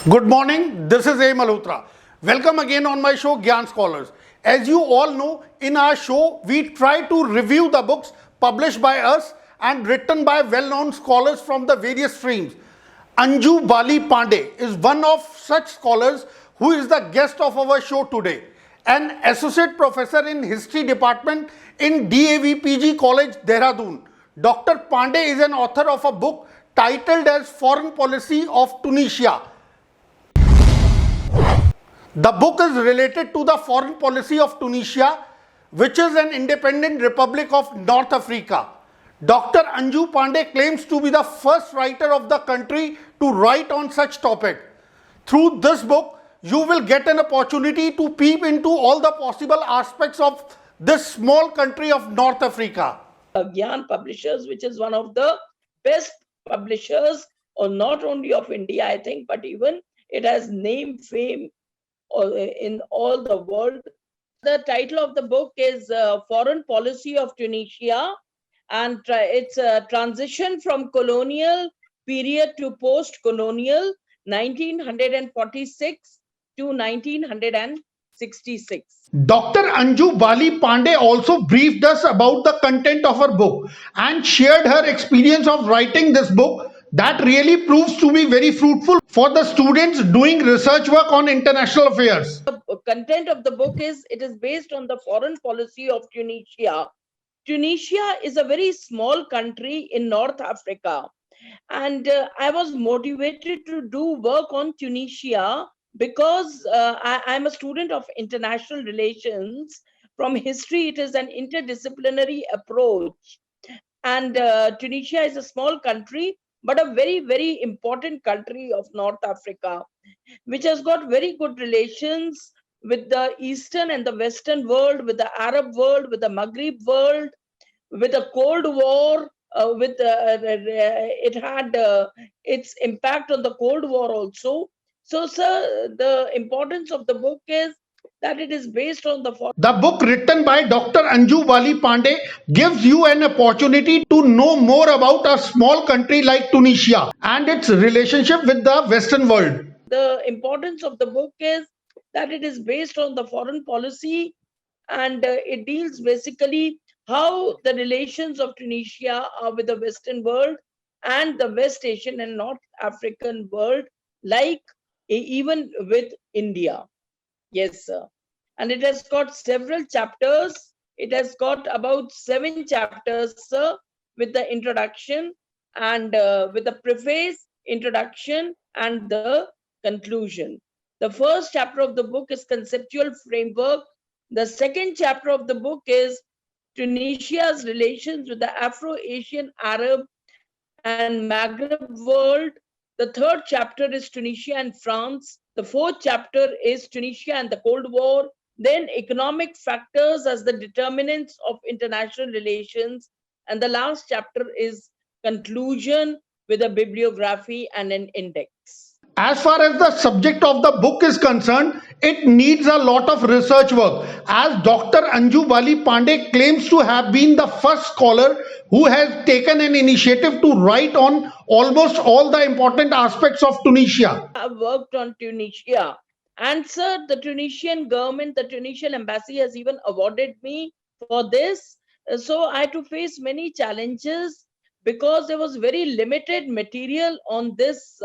Good morning, this is A. Malhotra. Welcome again on my show Gyan Scholars. As you all know, in our show, we try to review the books published by us and written by well-known scholars from the various streams. Anju Bali Pandey is one of such scholars who is the guest of our show today. An associate professor in history department in DAVPG College, Dehradun. Dr. Pandey is an author of a book titled as Foreign Policy of Tunisia. The book is related to the foreign policy of Tunisia, which is an independent republic of North Africa. Dr. Anju Pandey claims to be the first writer of the country to write on such topic. Through this book, you will get an opportunity to peep into all the possible aspects of this small country of North Africa. Gyan Publishers, which is one of the best publishers, or not only of India, I think, but even it has name, fame in all the world. The title of the book is Foreign Policy of Tunisia, and it's a transition from colonial period to post-colonial 1946 to 1966. Dr. Anju Bali Pandey also briefed us about the content of her book and shared her experience of writing this book that really proves to be very fruitful for the students doing research work on international affairs. The content of the book is, it is based on the foreign policy of Tunisia. Tunisia is a very small country in North Africa, and I was motivated to do work on Tunisia because I'm a student of international relations. From history, it is an interdisciplinary approach, and Tunisia is a small country, but a very, very important country of North Africa, which has got very good relations with the Eastern and the Western world, with the Arab world, with the Maghreb world, with the Cold War. It had its impact on the Cold War also. So, sir, the importance of the book is that it is based on the book written by Dr. Anju Bali Pandey gives you an opportunity to know more about a small country like Tunisia and its relationship with the Western world. The importance of the book is that it is based on the foreign policy, and it deals basically how the relations of Tunisia are with the Western world and the West Asian and North African world, like even with India. Yes, sir. And it has got several chapters. It has got about 7 chapters, sir, with the introduction and with the preface, introduction, and the conclusion. The first chapter of the book is conceptual framework. The second chapter of the book is Tunisia's relations with the Afro-Asian, Arab, and Maghreb world. The third chapter is Tunisia and France. The fourth chapter is Tunisia and the Cold War. Then economic factors as the determinants of international relations. And the last chapter is conclusion with a bibliography and an index. As far as the subject of the book is concerned, it needs a lot of research work, as Dr. Anju Bali Pandey claims to have been the first scholar who has taken an initiative to write on almost all the important aspects of Tunisia. I have worked on Tunisia, and sir, the Tunisian government, the Tunisian embassy has even awarded me for this. So I had to face many challenges because there was very limited material on this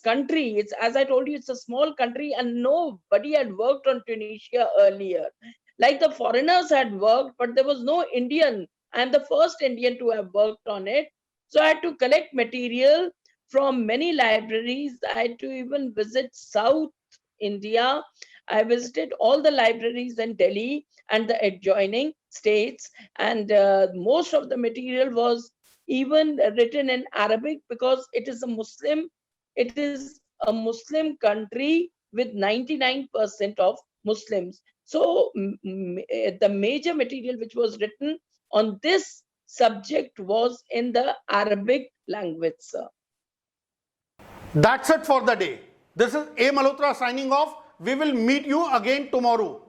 country. It's, as I told you, it's a small country and nobody had worked on Tunisia earlier. Like the foreigners had worked, but there was no Indian. I'm the first Indian to have worked on it. So I had to collect material from many libraries. I had to even visit South India. I visited all the libraries in Delhi and the adjoining states, and most of the material was even written in Arabic because it is a Muslim country with 99% of Muslims. So the major material which was written on this subject was in the Arabic language, sir. That's it for the day. This is A. Malhotra signing off. We will meet you again tomorrow.